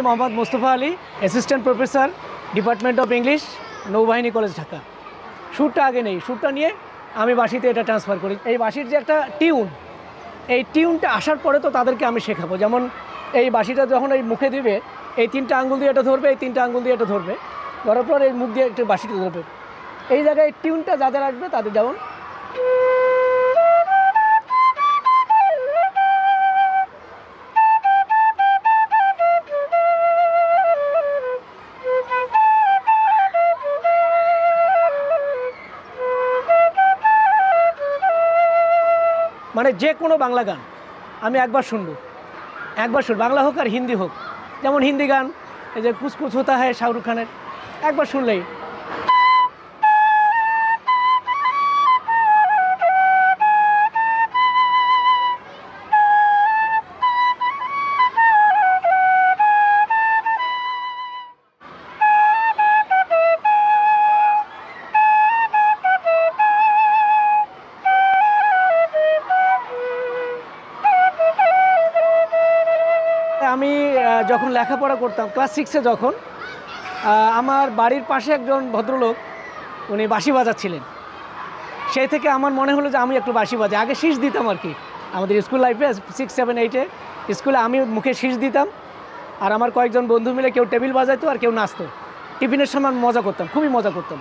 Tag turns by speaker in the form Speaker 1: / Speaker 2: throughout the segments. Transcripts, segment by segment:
Speaker 1: Mohammad Mustafa Ali, assistant professor, department of English, নৌবাহিনী college, Dhaka. সুরটা আগে নেই, সুরটা নিয়ে আমি বাঁশিতে এটা ট্রান্সফার করি। এই বাঁশির যে একটা টিউন, এই টিউনটা আসার পরে তো তাদেরকে আমি শেখাবো। যেমন এই বাঁশিটা যখন এই মুখে দিবে, এই 3টা আঙ্গুল দিয়ে এটা ধরবে, এই 3টা আঙ্গুল দিয়ে এটা ধরবে, ধরার পর এই মুখ দিয়ে একটু বাঁশিটা ধরবে। এই জায়গায় টিউনটা যাদের আসবে তাদের যেমন মানে যে কোনো বাংলা গান আমি একবার শুনবো, বাংলা হোক আর হিন্দি হোক। যেমন হিন্দি গান এই যে কুছ কুছ হোতা হ্যায় শাহরুখ খানের, একবার শুনলেই আমি যখন লেখাপড়া করতাম ক্লাস 6-এ, যখন আমার বাড়ির পাশে একজন ভদ্রলোক উনি বাঁশি বাজাচ্ছিলেন, সেই থেকে আমার মনে হলো যে আমি একটু বাঁশি বাজাই। আগে শীষ দিতাম আর কি, আমাদের স্কুল লাইফে 6, 7, 8-এ স্কুলে আমি মুখে শীষ দিতাম, আর আমার কয়েকজন বন্ধু মিলে কেউ টেবিল বাজাইতো আর কেউ নাচতো। টিফিনের সময় আমি মজা করতাম, খুবই মজা করতাম।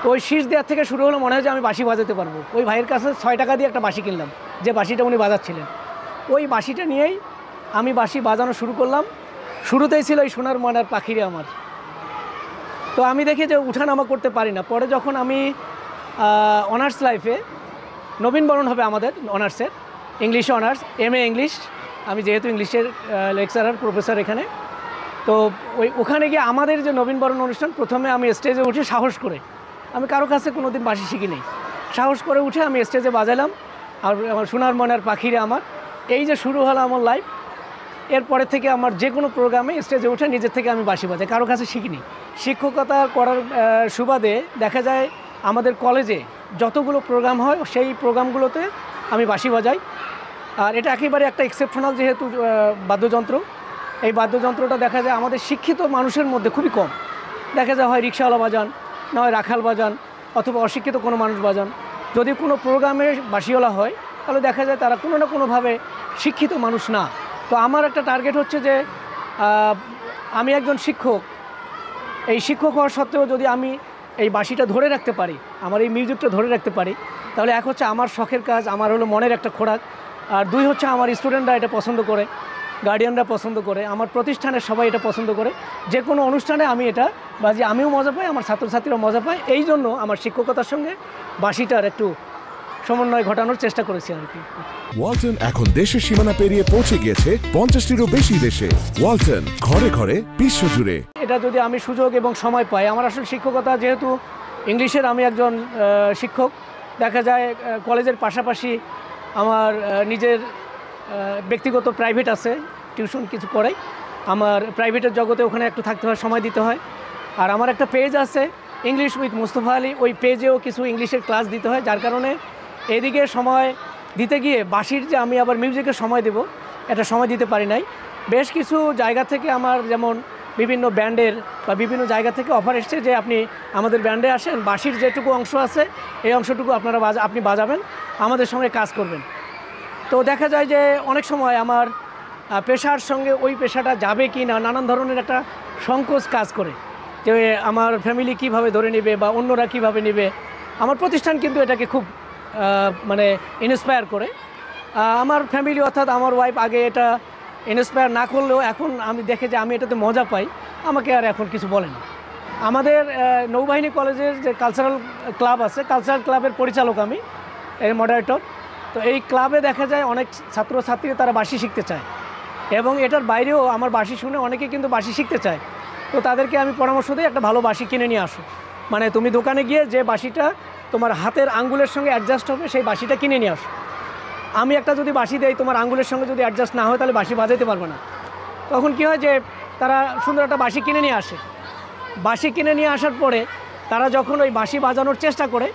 Speaker 1: তো ওই শীষ দেওয়ার থেকে শুরু হলো মনে হয় যে আমি বাঁশি বাজাতে পারবো। ওই ভাইয়ের কাছে 6 টাকা দিয়ে একটা বাঁশি কিনলাম, যে বাঁশিটা উনি বাজাচ্ছিলেন। ওই বাঁশিটা নিয়েই আমি বাঁশি বাজানো শুরু করলাম। শুরুতেই ছিল এই সোনার ময়নার পাখিরে আমার। তো আমি দেখি যে উঠানামা করতে পারি না। পরে যখন আমি অনার্স লাইফে নবীনবরণ হবে আমাদের অনার্সের, ইংলিশে অনার্স, MA ইংলিশ, আমি যেহেতু ইংলিশের লেকচারার প্রফেসর এখানে, তো ওখানে গিয়ে আমাদের যে নবীনবরণ অনুষ্ঠান, প্রথমে আমি স্টেজে উঠে সাহস করে, আমি কারো কাছে কোনো দিন বাঁশি শিখি নেই, সাহস করে উঠে আমি স্টেজে বাজালাম। আর আমার সোনার ময়নার পাখিরে আমার, এই যে শুরু হলো আমার লাইফ। এরপরে থেকে আমার যে কোনো প্রোগ্রামে স্টেজে উঠে নিজের থেকে আমি বাঁশি বাজাই, কারো কাছে শিখিনি। শিক্ষকতা করার সুবাদে দেখা যায় আমাদের কলেজে যতগুলো প্রোগ্রাম হয় সেই প্রোগ্রামগুলোতে আমি বাঁশি বাজাই। আর এটা একেবারে একটা এক্সেপশনাল যেহেতু বাদ্যযন্ত্র, এই বাদ্যযন্ত্রটা দেখা যায় আমাদের শিক্ষিত মানুষের মধ্যে খুবই কম। দেখা যায় হয় রিক্সাওয়ালা বাজান, না হয় রাখাল বাজান, অথবা অশিক্ষিত কোনো মানুষ বাজান। যদি কোনো প্রোগ্রামে বাঁশিওয়ালা হয় তাহলে দেখা যায় তারা কোনো না কোনোভাবে শিক্ষিত মানুষ না। তো আমার একটা টার্গেট হচ্ছে যে আমি একজন শিক্ষক, এই শিক্ষক হওয়ার সত্ত্বেও যদি আমি এই বাঁশিটা ধরে রাখতে পারি, আমার এই মিউজিকটা ধরে রাখতে পারি, তাহলে এক হচ্ছে আমার শখের কাজ, আমার হলো মনের একটা খোরাক, আর 2 হচ্ছে আমার স্টুডেন্টরা এটা পছন্দ করে, গার্ডিয়ানরা পছন্দ করে, আমার প্রতিষ্ঠানের সবাই এটা পছন্দ করে। যে কোনো অনুষ্ঠানে আমি এটা বাজি, আমিও মজা পাই, আমার ছাত্রছাত্রীরাও মজা পায়। এই জন্য আমার শিক্ষকতার সঙ্গে বাঁশিটার একটু সমন্বয় ঘটানোর চেষ্টা করেছি আর কি।
Speaker 2: ওয়ালটন এখন দেশের সীমানা পেরিয়ে পৌঁছে গিয়েছে 50টিরও বেশি দেশে। ওয়ালটন, ঘরে ঘরে, বিশ্বজুড়ে।
Speaker 1: এটা যদি আমি সুযোগ এবং সময় পাই, আমার আসলে শিক্ষকতা যেহেতু ইংলিশের, আমি একজন শিক্ষক, দেখা যায় কলেজের পাশাপাশি আমার নিজের ব্যক্তিগত প্রাইভেট আছে, টিউশন কিছু করাই। আমার প্রাইভেটের জগতে ওখানে একটু থাকতে হয়, সময় দিতে হয়। আর আমার একটা পেজ আছে ইংলিশ উইথ মুস্তফা আলী, ওই পেজেও কিছু ইংলিশের ক্লাস দিতে হয়, যার কারণে এদিকে সময় দিতে গিয়ে বাঁশির যে আমি আবার মিউজিকের সময় দেব, এটা সময় দিতে পারি নাই। বেশ কিছু জায়গা থেকে আমার, যেমন বিভিন্ন ব্যান্ডের বা বিভিন্ন জায়গা থেকে অফার এসছে যে আপনি আমাদের ব্যান্ডে আসেন, বাঁশির যেটুকু অংশ আছে এই অংশটুকু আপনি বাজাবেন, আমাদের সঙ্গে কাজ করবেন। তো দেখা যায় যে অনেক সময় আমার পেশার সঙ্গে ওই পেশাটা যাবে কি না, নানান ধরনের একটা সংকোচ কাজ করে, যে আমার ফ্যামিলি কিভাবে ধরে নেবে বা অন্যরা কিভাবে নেবে। আমার প্রতিষ্ঠান কিন্তু এটাকে খুব মানে ইন্সপায়ার করে। আমার ফ্যামিলি অর্থাৎ আমার ওয়াইফ আগে এটা ইন্সপায়ার না করলেও এখন আমি দেখে যে আমি এটাতে মজা পাই, আমাকে আর এখন কিছু বলে না। আমাদের নৌবাহিনী কলেজের যে কালচারাল ক্লাব আছে, কালচারাল ক্লাবের পরিচালক আমি, এর মডারেটর। তো এই ক্লাবে দেখা যায় অনেক ছাত্রছাত্রী তারা বাঁশি শিখতে চায়, এবং এটার বাইরেও আমার বাঁশি শুনে অনেকে কিন্তু বাঁশি শিখতে চায়। তো তাদেরকে আমি পরামর্শ দিই একটা ভালো বাঁশি কিনে নিয়ে আসো, মানে তুমি দোকানে গিয়ে যে বাঁশিটা তোমার হাতের আঙ্গুলের সঙ্গে অ্যাডজাস্ট হবে সেই বাঁশিটা কিনে নিয়ে আসো। আমি একটা যদি বাঁশি দেই তোমার আঙ্গুলের সঙ্গে যদি অ্যাডজাস্ট না হয় তাহলে বাঁশি বাজাতে পারবে না। তখন কী হয় যে তারা সুন্দর একটা বাঁশি কিনে নিয়ে আসে। বাঁশি কিনে নিয়ে আসার পরে তারা যখন ওই বাঁশি বাজানোর চেষ্টা করে,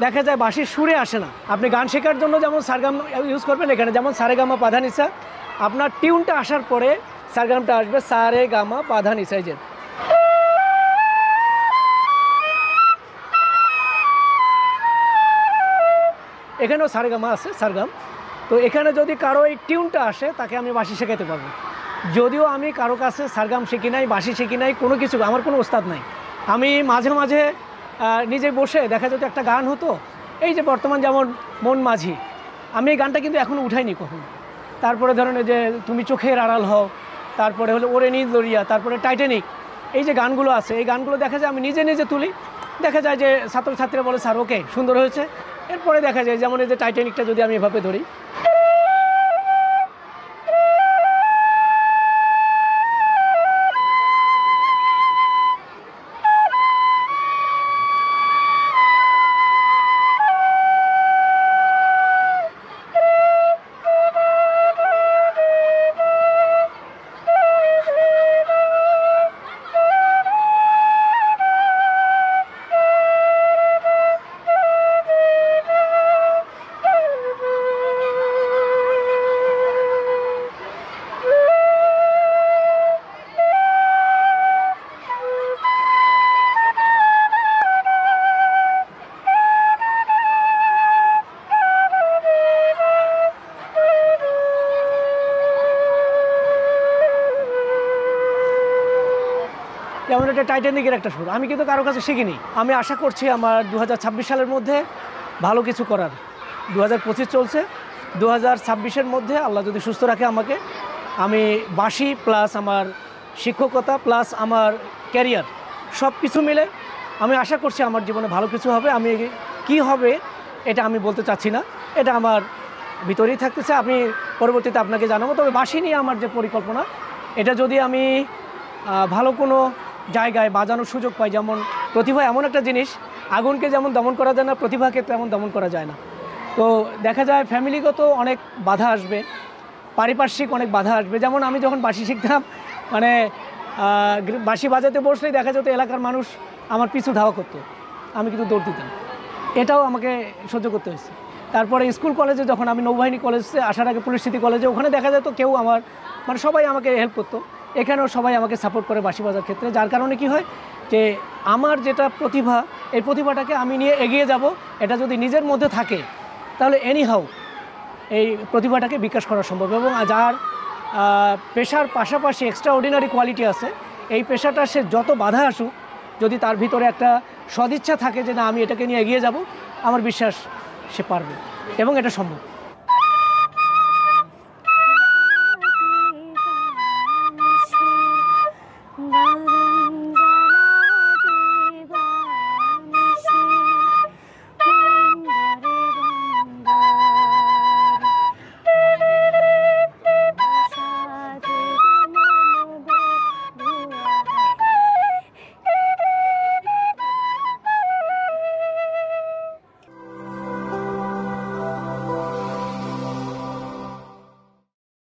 Speaker 1: দেখা যায় বাঁশির সুরে আসে না। আপনি গান শেখার জন্য যেমন সারেগামা ইউজ করবেন, এখানে যেমন সারেগামা পাধানিসা, আপনার টিউনটা আসার পরে সারগামটা আসবে সা রে গা মা পা ধা নি সা জেদ। এখানেও সারেগামা আছে সারগাম। তো এখানে যদি কারো এই টিউনটা আসে তাকে আমি বাঁশি শেখাতে পারবো। যদিও আমি কারো কাছে সারগাম শিখি নাই, বাঁশি শিখি নাই, কোনো কিছু, আমার কোনো ওস্তাদ নাই। আমি মাঝে মাঝে নিজে বসে দেখা যেত একটা গান হতো, এই যে বর্তমান যেমন মন মাঝি, আমি এই গানটা কিন্তু এখনও উঠাইনি কখনো। তারপরে ধরেন যে তুমি চোখের আড়াল হও, তারপরে হলো ওরে নীল দরিয়া, তারপরে টাইটানিক, এই যে গানগুলো আছে এই গানগুলো দেখা যায় আমি নিজে নিজে তুলি। দেখা যায় যে ছাত্রছাত্রীরা বলে স্যার ওকে সুন্দর হয়েছে। এরপরে দেখা যায় যেমন এই যে টাইটানিকটা যদি আমি এভাবে ধরি, যেমন এটা টাইটানিকের একটা সুর, আমি কিন্তু কারো কাছে শিখিনি। আমি আশা করছি আমার 2026 সালের মধ্যে ভালো কিছু করার। 2025 চলছে, 2026-এর মধ্যে আল্লাহ যদি সুস্থ রাখে আমাকে, আমি বাঁশি প্লাস আমার শিক্ষকতা প্লাস আমার ক্যারিয়ার সব কিছু মিলে আমি আশা করছি আমার জীবনে ভালো কিছু হবে। আমি কি হবে এটা আমি বলতে চাচ্ছি না, এটা আমার ভিতরেই থাকতেছে। আমি পরবর্তীতে আপনাকে জানাবো। তবে বাঁশি নিয়ে আমার যে পরিকল্পনা, এটা যদি আমি ভালো কোনো জায়গায় বাজানোর সুযোগ পাই, যেমন প্রতিভা এমন একটা জিনিস, আগুনকে যেমন দমন করা যায় না, প্রতিভাকে তেমন দমন করা যায় না। তো দেখা যায় ফ্যামিলিগত অনেক বাধা আসবে, পারিপার্শ্বিক অনেক বাধা আসবে। যেমন আমি যখন বাঁশি শিখতাম, মানে বাঁশি বাজাতে বসলেই দেখা যেত এলাকার মানুষ আমার পিছু ধাওয়া করতো, আমি কিন্তু দৌড় দিতাম, এটাও আমাকে সহ্য করতে হয়েছে। তারপরে স্কুল কলেজে যখন আমি নৌবাহিনী কলেজে আসার আগে পুলিশ স্মৃতি কলেজে, ওখানে দেখা যেত কেউ আমার মানে সবাই আমাকে হেল্প করতো, এখানেও সবাই আমাকে সাপোর্ট করে বাঁশি বাজার ক্ষেত্রে। যার কারণে কি হয় যে আমার যেটা প্রতিভা, এই প্রতিভাটাকে আমি নিয়ে এগিয়ে যাব। এটা যদি নিজের মধ্যে থাকে তাহলে এনিহাউ এই প্রতিভাটাকে বিকাশ করা সম্ভব। এবং যার পেশার পাশাপাশি এক্সট্রা অর্ডিনারি কোয়ালিটি আছে, এই পেশাটা সে যত বাধা আসুক, যদি তার ভিতরে একটা সদিচ্ছা থাকে যে না আমি এটাকে নিয়ে এগিয়ে যাব, আমার বিশ্বাস সে পারবে এবং এটা সম্ভব।